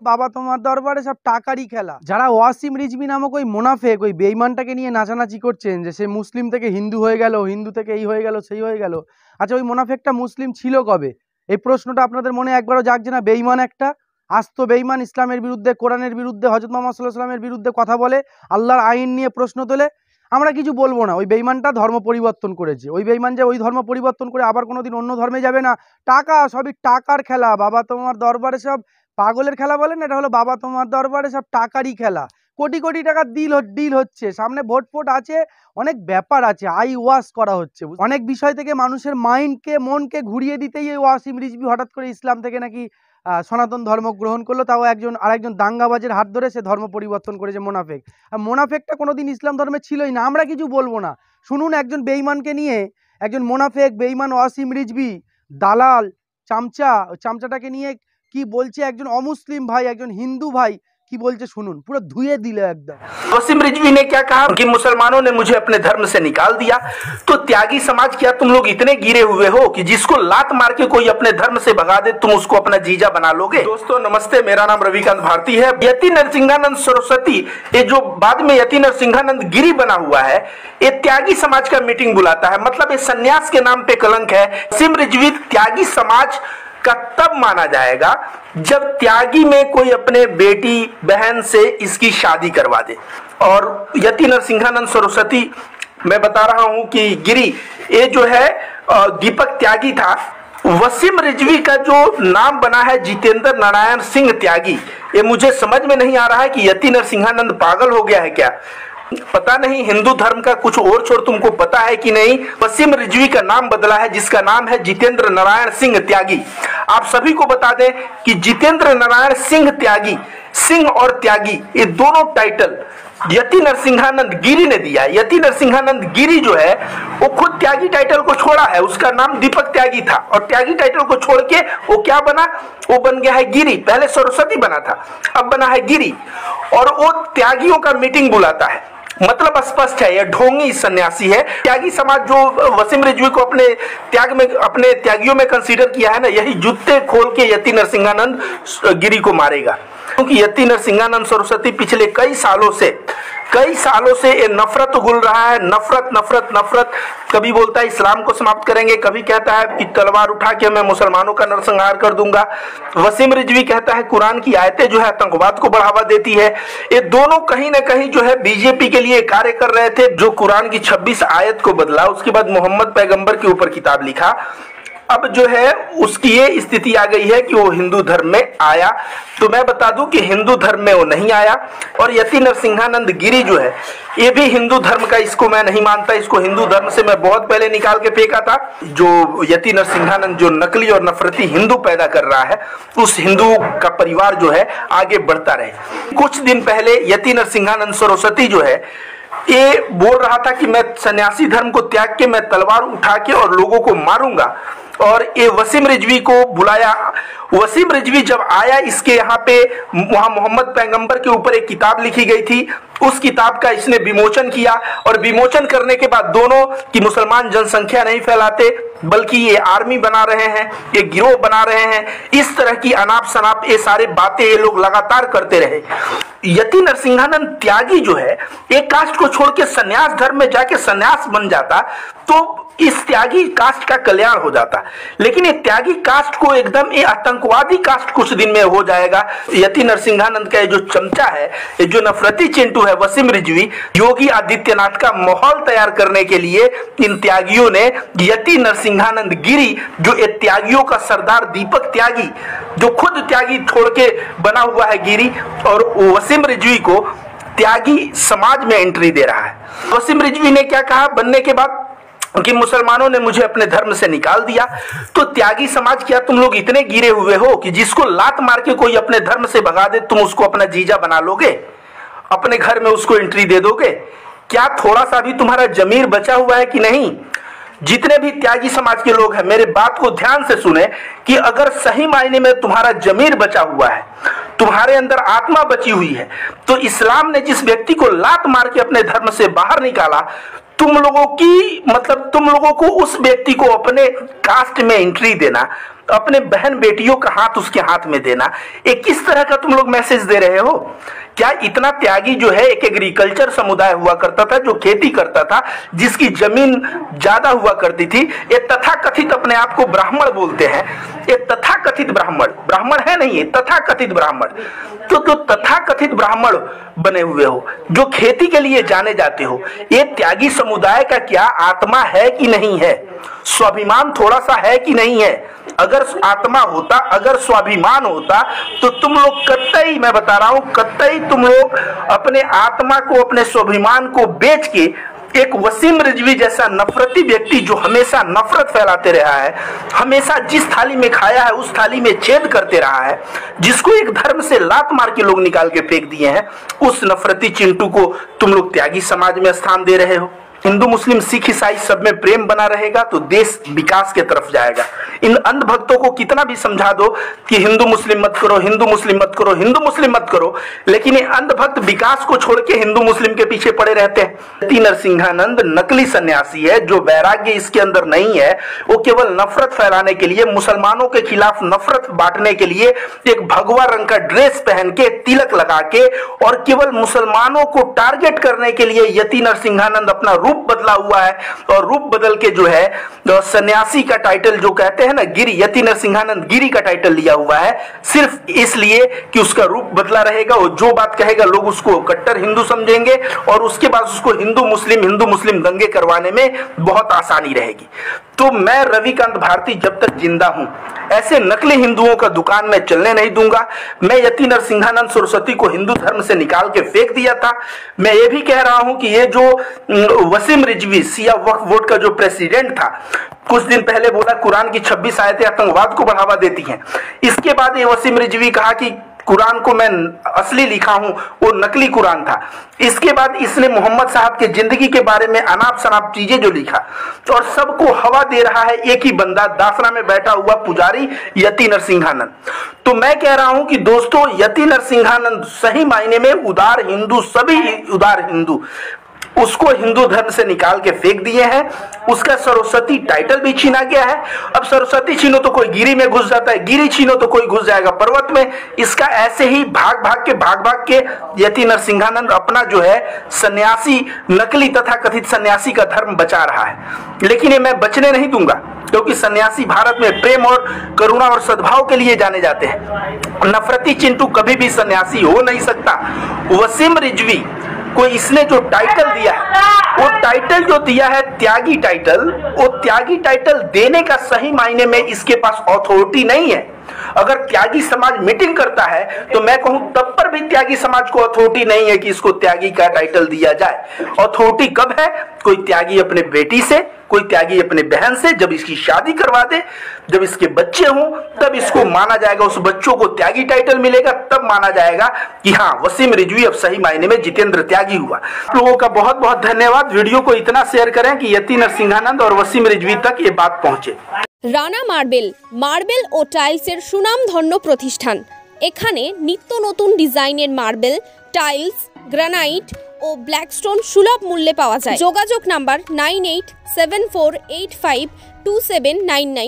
বাবা তোমার দরবারে সব টাকারই খেলা। যারা ওয়াসিম রিজভী নামক ওই মোনাফেক ওই বেঈমানটাকে নিয়ে নাচানাচি করছেন যে সে মুসলিম থেকে হিন্দু হয়ে গেল, হিন্দু থেকে এই হয়ে গেল সেই হয়ে গেল, আচ্ছা ওই মোনাফেকটা মুসলিম ছিল কবে? এই প্রশ্নটা আপনাদের মনে একবারও জাগছে না? বেঈমান একটা, আস্ত বেঈমান, ইসলামের বিরুদ্ধে, কোরআনের বিরুদ্ধে, হযরত মুহাম্মদ সাল্লাল্লাহু আলাইহি ওয়াসাল্লামের বিরুদ্ধে কথা বলে, আল্লাহর আইন নিয়ে প্রশ্ন তোলে। আমরা কিছু বলবো না, ওই বেঈমানটা ধর্ম পরিবর্তন করেছে। ওই বেঈমান যে ওই ধর্ম পরিবর্তন করে আবার কোনোদিন অন্য ধর্মে যাবে না। টাকা, সবই টাকার খেলা। বাবা তোমার দরবারে সব পাগলের খেলা বলেন, এটা হলো বাবা তোমার দরবারে সব টাকারই খেলা। কোটি কোটি টাকার ডিল হচ্ছে, সামনে ভোট ফোট আছে, অনেক ব্যাপার আছে, আই ওয়াশ করা হচ্ছে, অনেক বিষয় থেকে মানুষের মাইন্ডকে মনকে ঘুরিয়ে দিতেই এই ওয়াসিম রিজভী হঠাৎ করে ইসলাম থেকে নাকি সনাতন ধর্ম গ্রহণ করলো, তাও আরেকজন দাঙ্গাবাজের হাত ধরে সে ধর্ম পরিবর্তন করেছে, মোনাফেক। আর মোনাফেকটা কোনোদিন ইসলাম ধর্মে ছিলই না। আমরা কিছু বলবো না, শুনুন একজন বেঈমানকে নিয়ে, একজন মোনাফেক বেঈমান ওয়াসিম রিজভী দালাল চামচাটাকে নিয়ে কি বলছে একজন অमुस्लिम भाई, একজন हिंदू भाई की बोलते सुनून, पूरा धुए दिले एकदम। वसीम रिजवी ने क्या कहा कि मुसलमानों ने मुझे अपने धर्म से निकाल दिया। तो त्यागी समाज, क्या तुम लोग इतने गिरे हुए हो कि जिसको लात मार के कोई अपने धर्म से भगा दे तुम उसको अपना जीजा बना लोगे? दोस्तों नमस्ते, मेरा नाम रविकांत भारती है। यति नरसिंहानंद सरस्वती, ये जो बाद में यति नरसिंहानंद गिरी बना हुआ है, ये त्यागी समाज का मीटिंग बुलाता है। मतलब ये सन्यास के नाम पे कलंक है। वसीम रिजवी त्यागी समाज का तब माना जाएगा जब त्यागी में कोई अपने बेटी बहन से इसकी शादी करवा दे। और यति नरसिंहानंद सरस्वती, मैं बता रहा हूं कि गिरी, ये जो है दीपक त्यागी था। वसीम रिजवी का जो नाम बना है जितेंद्र नारायण सिंह त्यागी, ये मुझे समझ में नहीं आ रहा है कि यति नरसिंहानंद पागल हो गया है क्या? पता नहीं हिंदू धर्म का कुछ और छोड़ तुमको पता है कि नहीं। वसीम रिजवी का नाम बदला है, जिसका नाम है जितेंद्र नारायण सिंह त्यागी। आप सभी को बता दें कि जितेंद्र नारायण सिंह त्यागी, सिंह और त्यागी ये दोनों टाइटल यति नरसिंहानंद गिरी ने दिया है। यति नरसिंहानंद गिरी जो है वो खुद त्यागी टाइटल को छोड़ा है, उसका नाम दीपक त्यागी था, और त्यागी टाइटल को छोड़ के वो क्या बना? वो बन गया है गिरी। पहले सरस्वती बना था, अब बना है गिरी। और वो त्यागियों का मीटिंग बुलाता है। मतलब स्पष्ट है, यह ढोंगी सन्यासी है। त्यागी समाज जो वसीम रिजवी को अपने त्याग में, अपने त्यागियों में कंसीडर किया है ना, यही जूते खोल के यति नरसिंहानंद गिरी को मारेगा। क्योंकि यति नरसिंहानंद सरस्वती पिछले कई सालों से ये नफरत उगल रहा है। नफरत नफरत नफरत। कभी बोलता है इस्लाम को समाप्त करेंगे, कभी कहता है कि तलवार उठा के मैं मुसलमानों का नरसंहार कर दूंगा। वसीम रिजवी कहता है कुरान की आयतें जो है आतंकवाद को बढ़ावा देती है। ये दोनों कहीं ना कहीं जो है बीजेपी के लिए कार्य कर रहे थे। जो कुरान की 26 आयत को बदला, उसके बाद मोहम्मद पैगंबर के ऊपर किताब लिखा। अब जो है उसकी ये स्थिति आ गई है कि वो हिंदू धर्म में आया। तो मैं बता दूं कि हिंदू धर्म में वो नहीं आया। और यति नरसिंहानंद गिरी जो है ये भी हिंदू धर्म का, इसको मैं नहीं मानता। इसको हिंदू धर्म से मैं बहुत पहले निकाल के फेंका था। जो यति नरसिंहानंद जो नकली और नफरती हिंदू पैदा कर रहा है, उस हिंदू का परिवार जो है आगे बढ़ता रहे। कुछ दिन पहले यति नरसिंहानंद सरस्वती जो है ये बोल रहा था कि मैं सन्यासी धर्म को त्याग के मैं तलवार उठा के और लोगों को मारूंगा। और ये वसीम रिजवी को बुलाया। वसीम रिजवी जब आया, इसके यहाँ पे वहां मोहम्मद पैगंबर के ऊपर एक किताब लिखी गई थी, उस किताब का इसने विमोचन किया। और विमोचन करने के बाद दोनों की मुसलमान जनसंख्या नहीं फैलाते, बल्कि ये आर्मी बना रहे हैं, ये गिरोह बना रहे हैं। इस तरह की अनाप शनाप ये सारे बातें ये लोग लगातार करते रहे। यति नरसिंहानंद त्यागी जो है एक कास्ट को छोड़ के सन्यास धर्म में जाके सन्यास बन जाता तो इस त्यागी कास्ट का कल्याण हो जाता। लेकिन ये त्यागी कास्ट को एकदम ये आतंकवादी कास्ट कुछ दिन में हो जाएगा। यति नरसिंहानंद का ये जो चमचा है, ये जो नफरती चिंटू है वसीम रिजवी, योगी आदित्यनाथ का माहौल तैयार करने के लिए इन त्यागियों ने यति नरसिंहानंद गिरी, जो ये त्यागियों का सरदार दीपक त्यागी, जो खुद त्यागी छोड़ के बना हुआ है गिरी, और वसीम रिजवी को त्यागी समाज में एंट्री दे रहा है। वसीम रिजवी ने क्या कहा बनने के बाद कि मुसलमानों ने मुझे अपने धर्म से निकाल दिया। तो त्यागी समाज, क्या तुम लोग इतने गिरे हुए हो कि जिसको लात मार के कोई अपने धर्म से भगा दे तुम उसको अपना जीजा बना लोगे? अपने घर में उसको एंट्री दे दोगे? क्या थोड़ा सा भी तुम्हारा जमीर बचा हुआ है कि नहीं? जितने भी त्यागी समाज के लोग हैं, मेरे बात को ध्यान से सुने कि अगर सही मायने में तुम्हारा जमीर बचा हुआ है, तुम्हारे अंदर आत्मा बची हुई है, तो इस्लाम ने जिस व्यक्ति को लात मार के अपने धर्म से बाहर निकाला, तुम लोगों को उस व्यक्ति को अपने कास्ट में एंट्री देना, अपने बहन बेटियों का हाथ उसके हाथ में देना, एक किस तरह का तुम लोग मैसेज दे रहे हो? क्या इतना त्यागी जो है, एक एग्रीकल्चर समुदाय हुआ करता था जो खेती करता था, जिसकी जमीन ज्यादा हुआ करती थी, ये तथाकथित अपने आप को ब्राह्मण बोलते हैं, ये तथाकथित ब्राह्मण, ब्राह्मण है नहीं, ये तथाकथित ब्राह्मण, तो तथाकथित ब्राह्मण बने हुए हो, जो खेती के लिए जाने जाते हो, ये त्यागी समुदाय का क्या आत्मा है कि नहीं है? स्वाभिमान थोड़ा सा है कि नहीं है? अगर आत्मा होता, अगर स्वाभिमान होता, तो तुम लोग कतई, मैं बता रहा हूं, कतई तुम लोग अपने आत्मा को, अपने स्वाभिमान को बेच के एक वसीम रिजवी जैसा नफरती व्यक्ति जो हमेशा नफरत फैलाते रहा है, हमेशा जिस थाली में खाया है उस थाली में छेद करते रहा है, जिसको एक धर्म से लात मार के लोग निकाल के फेंक दिए हैं, उस नफरती चिंटू को तुम लोग त्यागी समाज में स्थान दे रहे हो। हिंदू मुस्लिम सिख ईसाई सब में प्रेम बना रहेगा तो देश विकास के तरफ जाएगा। इन अंधभक्तों को कितना भी समझा दो कि हिंदू मुस्लिम मत करो, हिंदू मुस्लिम मत करो, हिंदू मुस्लिम मत करो, लेकिन ये अंधभक्त विकास को छोड़ के हिंदू मुस्लिम के पीछे पड़े रहते हैं। यति नरसिंहानंद नकली सन्यासी है, जो वैराग्य इसके अंदर नहीं है, वो केवल नफरत फैलाने के लिए, मुसलमानों के खिलाफ नफरत बांटने के लिए एक भगवा रंग का ड्रेस पहन के, तिलक लगा के, और केवल मुसलमानों को टारगेट करने के लिए यति नरसिंहानंद अपना रूप बदला हुआ है, और रूप बदल के जो है सन्यासी का टाइटल जो कहते हैं ना, गिरी, यति नरसिंहानंद गिरी का टाइटल लिया हुआ है, सिर्फ इसलिए कि उसका रूप बदला रहेगा, और जो बात कहेगा लोग उसको कट्टर हिंदू समझेंगे, और उसके बाद उसको हिंदू मुस्लिम दंगे करवाने में बहुत आसानी रहेगी। तो मैं रविकांत भारती जब तक जिंदा हूं, ऐसे नकली हिंदुओं का दुकान में चलने नहीं दूंगा। मैं यति नरसिंहानंद सरस्वती को हिंदू धर्म से निकाल के फेंक दिया था। मैं ये भी कह रहा हूं कि ये जो वसीम रिजवी सिया वक्फ बोर्ड का जो प्रेसिडेंट था, कुछ दिन पहले बोला कुरान की 26 आयतें आतंकवाद को बढ़ावा देती हैं। इसके बाद ये वसीम रिजवी कहा कि कुरान को मैं असली लिखा हूं, वो नकली कुरान था। इसके बाद इसने मोहम्मद साहब के जिंदगी के बारे में अनाप शनाप चीजें जो लिखा, और सबको हवा दे रहा है एक ही बंदा, दासरा में बैठा हुआ पुजारी यति नरसिंहानंद। तो मैं कह रहा हूं कि दोस्तों, यति नरसिंहानंद सही मायने में उदार हिंदू, सभी उदार हिंदू उसको हिंदू धर्म से निकाल के फेंक दिए हैं। उसका सरस्वती टाइटल भी छीना गया है। अब सरस्वती छीनो तो कोई गिरी में घुस जाता है, गिरी छीनो तो कोई घुस जाएगा पर्वत में। इसका ऐसे ही भाग भाग के यति नरसिंहानंद अपना जो है सन्यासी, नकली तथा कथित सन्यासी का धर्म बचा रहा है, लेकिन ये मैं बचने नहीं दूंगा, क्योंकि सन्यासी भारत में प्रेम और करुणा और सद्भाव के लिए जाने जाते हैं। नफरती चिंटू कभी भी सन्यासी हो नहीं सकता। वसीम रिजवी को इसने जो टाइटल दिया है, वो टाइटल जो दिया है त्यागी टाइटल, वो त्यागी टाइटल देने का सही मायने में इसके पास अथॉरिटी नहीं है। अगर त्यागी समाज मीटिंग करता है तो मैं कहूं तब पर भी त्यागी समाज को अथॉरिटी नहीं है कि इसको त्यागी का टाइटल दिया जाए। अथॉरिटी कब है? कोई त्यागी अपने बेटी से, कोई त्यागी अपने बहन से, जब इसकी शादी करवा दे, जब इसके बच्चे हों, तब इसको माना जाएगा, उस बच्चों को त्यागी टाइटल मिलेगा, तब माना जाएगा कि हाँ, वसीम रिजवी अब सही मायने में जितेंद्र त्यागी हुआ। आप लोगों का बहुत बहुत धन्यवाद। वीडियो को इतना शेयर करें कि यति नरसिंहानंद और वसीम रिजवी तक ये बात पहुंचे। রানা মার্বেল ও টাইলসের সুনামধন্য প্রতিষ্ঠান। এখানে নিত্য নতুন ডিজাইনের মার্বেল, টাইলস, গ্রানাইট ও ব্ল্যাকস্টোন সুলভ মূল্যে পাওয়া যায়। যোগাযোগ নাম্বার 9874852799।